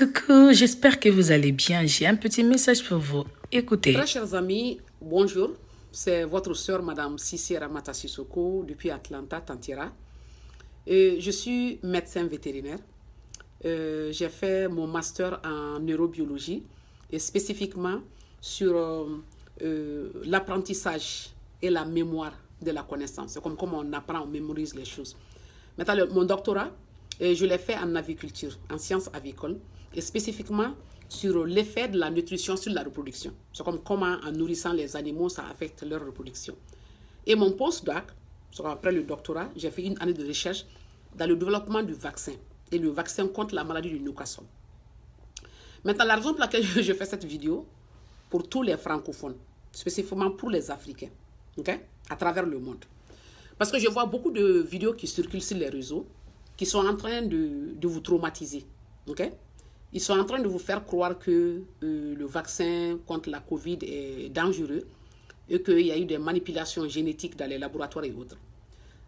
Coucou, j'espère que vous allez bien. J'ai un petit message pour vous. Écoutez. Très chers amis, bonjour. C'est votre sœur, Madame Sissi Ramata Sissoko, depuis Atlanta, Tantira. Je suis médecin vétérinaire. J'ai fait mon master en neurobiologie et spécifiquement sur l'apprentissage et la mémoire de la connaissance. C'est comme on apprend, on mémorise les choses. Maintenant, mon doctorat, je l'ai fait en aviculture, en sciences avicoles, et spécifiquement sur l'effet de la nutrition sur la reproduction. C'est comme comment en nourrissant les animaux, ça affecte leur reproduction. Et mon postdoc, après le doctorat, j'ai fait une année de recherche dans le développement du vaccin et le vaccin contre la maladie du Newcastle. Maintenant, la raison pour laquelle je fais cette vidéo, pour tous les francophones, spécifiquement pour les Africains, okay, à travers le monde. Parce que je vois beaucoup de vidéos qui circulent sur les réseaux qui sont en train de vous traumatiser. Okay? Ils sont en train de vous faire croire que le vaccin contre la COVID est dangereux et qu'il y a eu des manipulations génétiques dans les laboratoires et autres.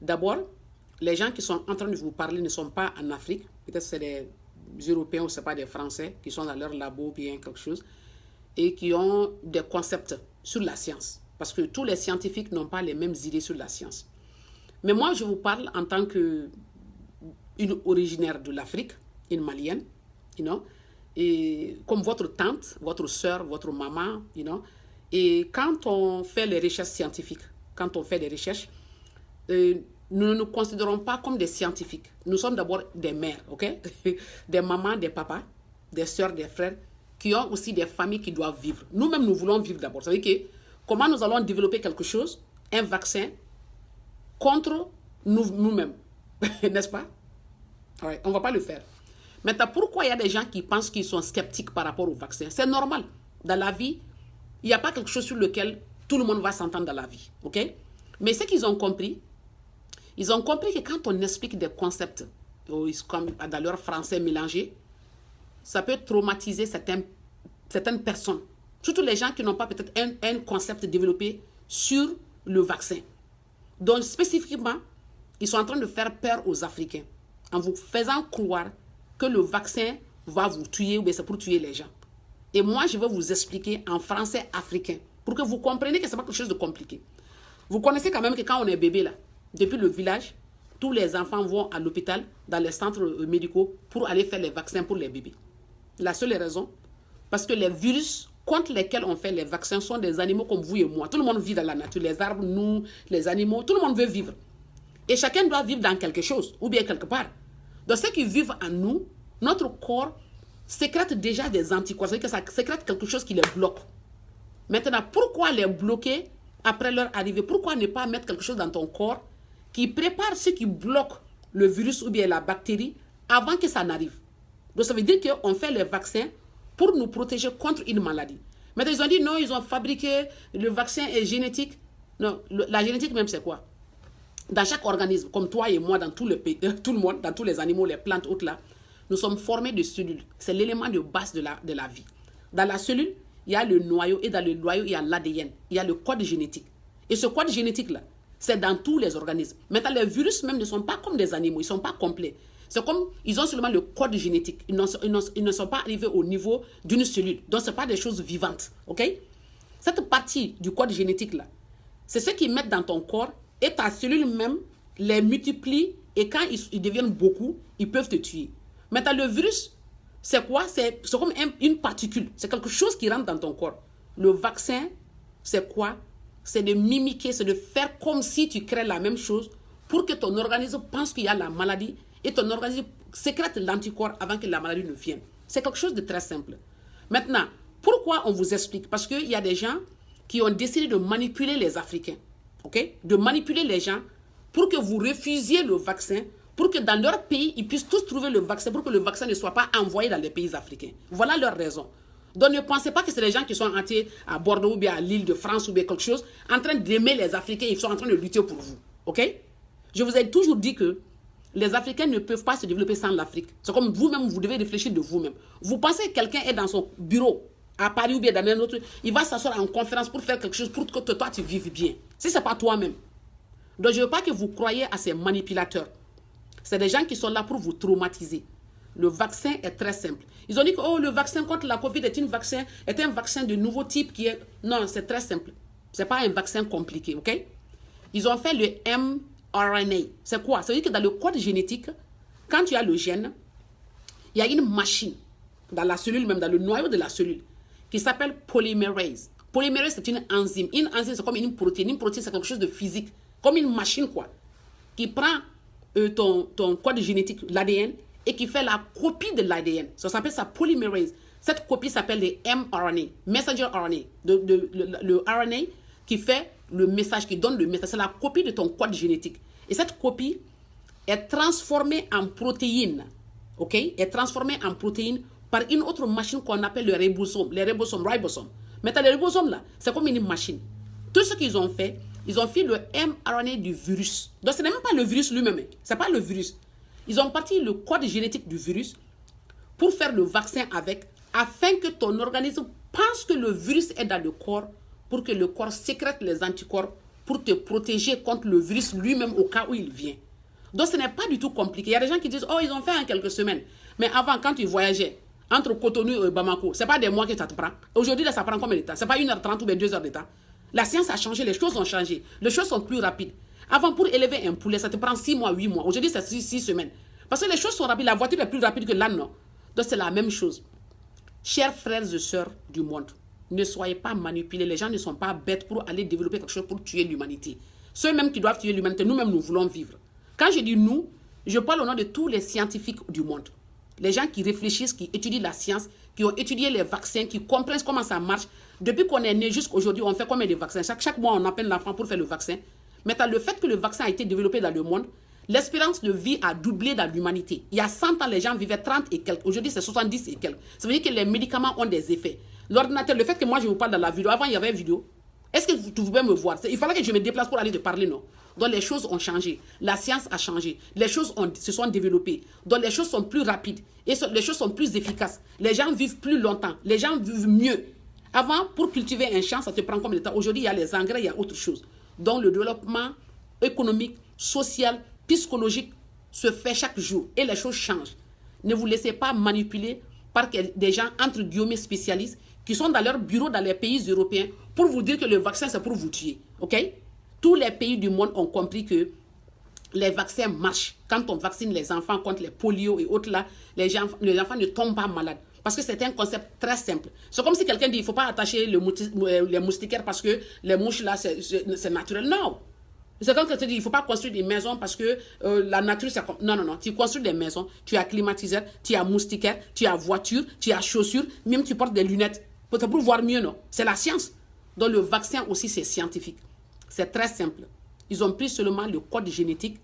D'abord, les gens qui sont en train de vous parler ne sont pas en Afrique. Peut-être c'est des Européens ou ce n'est pas des Français qui sont dans leur labo ou bien quelque chose et qui ont des concepts sur la science. Parce que tous les scientifiques n'ont pas les mêmes idées sur la science. Mais moi, je vous parle en tant qu'une originaire de l'Afrique, une malienne, you know, et comme votre tante, votre soeur, votre maman, you know. Et quand on fait les recherches scientifiques, quand on fait des recherches, nous ne nous considérons pas comme des scientifiques. Nous sommes d'abord des mères, ok? Des mamans, des papas, des soeurs, des frères, qui ont aussi des familles qui doivent vivre. Nous-mêmes, nous voulons vivre d'abord. Vous savez que comment nous allons développer quelque chose, un vaccin, contre nous-mêmes, n'est-ce pas? Ouais, on ne va pas le faire. Maintenant, pourquoi il y a des gens qui pensent qu'ils sont sceptiques par rapport au vaccin? C'est normal. Dans la vie, il n'y a pas quelque chose sur lequel tout le monde va s'entendre dans la vie. Ok? Mais ce qu'ils ont compris, ils ont compris que quand on explique des concepts dans leur français mélangé, ça peut traumatiser certaines personnes. Surtout les gens qui n'ont pas peut-être un concept développé sur le vaccin. Donc, spécifiquement, ils sont en train de faire peur aux Africains en vous faisant croire que le vaccin va vous tuer ou bien c'est pour tuer les gens. Et moi, je vais vous expliquer en français africain pour que vous compreniez que ce n'est pas quelque chose de compliqué. Vous connaissez quand même que quand on est bébé, là, depuis le village, tous les enfants vont à l'hôpital, dans les centres médicaux, pour aller faire les vaccins pour les bébés. La seule raison, parce que les virus contre lesquels on fait les vaccins sont des animaux comme vous et moi. Tout le monde vit dans la nature, les arbres, nous, les animaux, tout le monde veut vivre. Et chacun doit vivre dans quelque chose, ou bien quelque part. Donc, ceux qui vivent en nous, notre corps sécrète déjà des anticorps. C'est-à-dire que ça sécrète quelque chose qui les bloque. Maintenant, pourquoi les bloquer après leur arrivée? Pourquoi ne pas mettre quelque chose dans ton corps qui prépare ce qui bloque le virus ou bien la bactérie avant que ça n'arrive? Donc, ça veut dire qu'on fait les vaccins pour nous protéger contre une maladie. Maintenant, ils ont dit non, ils ont fabriqué, le vaccin est génétique. Non, la génétique même, c'est quoi? Dans chaque organisme, comme toi et moi, dans tout le pays, tout le monde, dans tous les animaux, les plantes, autres là, nous sommes formés de cellules. C'est l'élément de base de la vie. Dans la cellule, il y a le noyau et dans le noyau, il y a l'ADN. Il y a le code génétique. Et ce code génétique-là, c'est dans tous les organismes. Maintenant, les virus même ne sont pas comme des animaux, ils ne sont pas complets. C'est comme, ils ont seulement le code génétique. Ils ne sont pas arrivés au niveau d'une cellule. Donc, ce n'est pas des choses vivantes. Ok? Cette partie du code génétique-là, c'est ce qu'ils mettent dans ton corps et ta cellule même les multiplie et quand ils deviennent beaucoup, ils peuvent te tuer. Maintenant, le virus, c'est quoi? C'est comme une particule. C'est quelque chose qui rentre dans ton corps. Le vaccin, c'est quoi? C'est de mimiquer, c'est de faire comme si tu crées la même chose pour que ton organisme pense qu'il y a la maladie et ton organisme sécrète l'anticorps avant que la maladie ne vienne. C'est quelque chose de très simple. Maintenant, pourquoi on vous explique? Parce qu'il y a des gens qui ont décidé de manipuler les Africains. Okay? De manipuler les gens pour que vous refusiez le vaccin, pour que dans leur pays, ils puissent tous trouver le vaccin, pour que le vaccin ne soit pas envoyé dans les pays africains. Voilà leur raison. Donc ne pensez pas que c'est les gens qui sont à Bordeaux ou bien à l'île de France ou bien quelque chose, en train d'aimer les Africains, ils sont en train de lutter pour vous. Ok? Je vous ai toujours dit que les Africains ne peuvent pas se développer sans l'Afrique. C'est comme vous-même, vous devez réfléchir de vous-même. Vous pensez que quelqu'un est dans son bureau, à Paris ou bien dans un autre, il va s'asseoir en conférence pour faire quelque chose pour que toi, tu vives bien. Si ce n'est pas toi-même. Donc, je ne veux pas que vous croyiez à ces manipulateurs. C'est des gens qui sont là pour vous traumatiser. Le vaccin est très simple. Ils ont dit que oh, le vaccin contre la COVID est un vaccin de nouveau type qui est... Non, c'est très simple. Ce n'est pas un vaccin compliqué, ok? Ils ont fait le mRNA. C'est quoi? Ça veut dire que dans le code génétique, quand tu as le gène, il y a une machine dans la cellule, même dans le noyau de la cellule, qui s'appelle polymérase. Polymérase, c'est une enzyme. Une enzyme, c'est comme une protéine. Une protéine, c'est quelque chose de physique. Comme une machine, quoi. Qui prend ton code génétique, l'ADN, et qui fait la copie de l'ADN. Ça s'appelle ça polymérase. Cette copie s'appelle les mRNA, messenger RNA. Le RNA qui fait le message, qui donne le message. C'est la copie de ton code génétique. Et cette copie est transformée en protéine. OK? Est transformée en protéine par une autre machine qu'on appelle le ribosome. Les ribosomes. Maintenant, les ribosomes, là, c'est comme une machine. Tout ce qu'ils ont fait le mRNA du virus. Donc, ce n'est même pas le virus lui-même. Ce n'est pas le virus. Ils ont parti le code génétique du virus pour faire le vaccin avec, afin que ton organisme pense que le virus est dans le corps, pour que le corps sécrète les anticorps pour te protéger contre le virus lui-même au cas où il vient. Donc, ce n'est pas du tout compliqué. Il y a des gens qui disent, oh, ils ont fait en quelques semaines. Mais avant, quand tu voyageais entre Cotonou et Bamako, ce n'est pas des mois que ça te prend. Aujourd'hui, là, ça prend combien de temps? Ce n'est pas 1h30 ou 2h de temps. La science a changé, les choses ont changé. Les choses sont plus rapides. Avant, pour élever un poulet, ça te prend 6 mois, 8 mois. Aujourd'hui, c'est 6 semaines. Parce que les choses sont rapides. La voiture est plus rapide que l'âne, non? Donc, c'est la même chose. Chers frères et sœurs du monde, ne soyez pas manipulés. Les gens ne sont pas bêtes pour aller développer quelque chose pour tuer l'humanité. Ceux-mêmes qui doivent tuer l'humanité, nous-mêmes, nous voulons vivre. Quand je dis nous, je parle au nom de tous les scientifiques du monde. Les gens qui réfléchissent, qui étudient la science, qui ont étudié les vaccins, qui comprennent comment ça marche. Depuis qu'on est né jusqu'à aujourd'hui, on fait combien de vaccins? Chaque mois, on appelle l'enfant pour faire le vaccin. Maintenant, le fait que le vaccin a été développé dans le monde, l'espérance de vie a doublé dans l'humanité. Il y a 100 ans, les gens vivaient 30 et quelques. Aujourd'hui, c'est 70 et quelques. Ça veut dire que les médicaments ont des effets. L'ordinateur, le fait que moi, je vous parle dans la vidéo, avant, il y avait une vidéo. Est-ce que vous pouvez me voir? Il fallait que je me déplace pour aller te parler, non? Donc, les choses ont changé. La science a changé. Les choses se sont développées. Donc, les choses sont plus rapides. Et les choses sont plus efficaces. Les gens vivent plus longtemps. Les gens vivent mieux. Avant, pour cultiver un champ, ça te prend combien de temps? Aujourd'hui, il y a les engrais, il y a autre chose. Donc, le développement économique, social, psychologique se fait chaque jour. Et les choses changent. Ne vous laissez pas manipuler par des gens, entre guillemets, spécialistes, qui sont dans leur bureau dans les pays européens pour vous dire que le vaccin, c'est pour vous tuer. OK? Tous les pays du monde ont compris que les vaccins marchent. Quand on vaccine les enfants contre les polio et autres là, les enfants ne tombent pas malades. Parce que c'est un concept très simple. C'est comme si quelqu'un dit, il ne faut pas attacher les moustiquaires parce que les mouches là, c'est naturel. Non. C'est comme quelqu'un dit, il ne faut pas construire des maisons parce que la nature, c'est comme... Non, non, non. Tu construis des maisons, tu as climatiseur, tu as moustiquaire, tu as voiture, tu as chaussures, même tu portes des lunettes. Peut-être pour voir mieux, non? C'est la science. Donc le vaccin aussi, c'est scientifique. C'est très simple. Ils ont pris seulement le code génétique.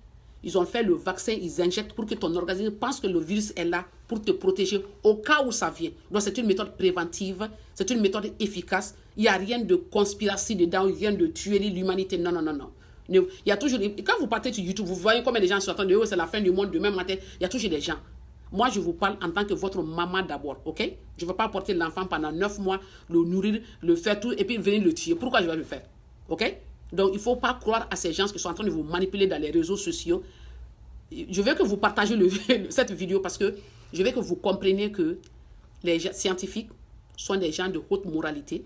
Ils ont fait le vaccin, ils injectent pour que ton organisme pense que le virus est là pour te protéger au cas où ça vient. Donc c'est une méthode préventive, c'est une méthode efficace. Il n'y a rien de conspiration dedans, rien de tuer l'humanité. Non, non, non, non. Il y a toujours... Quand vous partez sur YouTube, vous voyez combien de gens sont en train de dire, oh, c'est la fin du monde demain matin. Il y a toujours des gens. Moi, je vous parle en tant que votre maman d'abord, ok? Je ne veux pas porter l'enfant pendant 9 mois, le nourrir, le faire tout, et puis venir le tuer. Pourquoi je vais le faire? Ok? Donc, il ne faut pas croire à ces gens qui sont en train de vous manipuler dans les réseaux sociaux. Je veux que vous partagez cette vidéo parce que je veux que vous compreniez que les scientifiques sont des gens de haute moralité,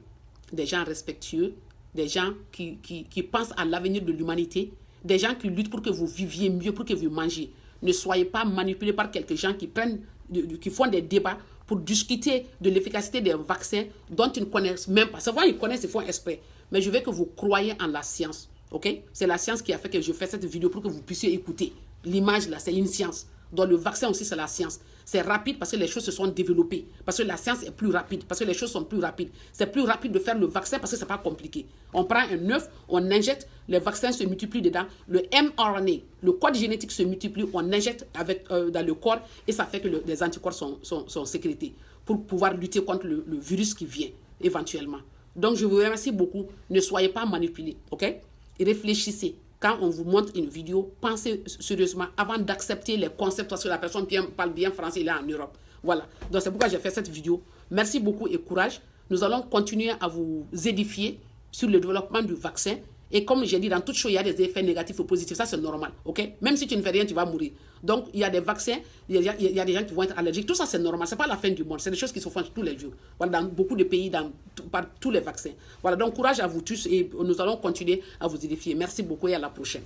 des gens respectueux, des gens qui pensent à l'avenir de l'humanité, des gens qui luttent pour que vous viviez mieux, pour que vous mangiez. Ne soyez pas manipulés par quelques gens qui font des débats pour discuter de l'efficacité des vaccins dont ils ne connaissent même pas. C'est vrai, ils connaissent, ils font exprès. Mais je veux que vous croyez en la science. Ok? C'est la science qui a fait que je fais cette vidéo pour que vous puissiez écouter. L'image là, c'est une science. Donc le vaccin aussi, c'est la science. C'est rapide parce que les choses se sont développées. Parce que la science est plus rapide. Parce que les choses sont plus rapides. C'est plus rapide de faire le vaccin parce que ce n'est pas compliqué. On prend un œuf, on injecte, les vaccins se multiplient dedans. Le mRNA, le code génétique se multiplie, on injecte dans le corps et ça fait que les anticorps sont sécrétés pour pouvoir lutter contre le virus qui vient éventuellement. Donc je vous remercie beaucoup. Ne soyez pas manipulés. Ok? Et réfléchissez. Quand on vous montre une vidéo, pensez sérieusement avant d'accepter les concepts parce que la personne parle bien français, il est en Europe. Voilà. Donc c'est pourquoi j'ai fait cette vidéo. Merci beaucoup et courage. Nous allons continuer à vous édifier sur le développement du vaccin Et comme j'ai dit, dans toute chose, il y a des effets négatifs ou positifs. Ça, c'est normal. Ok? Même si tu ne fais rien, tu vas mourir. Donc, il y a des vaccins, il y a des gens qui vont être allergiques. Tout ça, c'est normal. Ce n'est pas la fin du monde. C'est des choses qui se font tous les jours. Voilà, dans beaucoup de pays, par tous les vaccins. Voilà, donc courage à vous tous et nous allons continuer à vous édifier. Merci beaucoup et à la prochaine.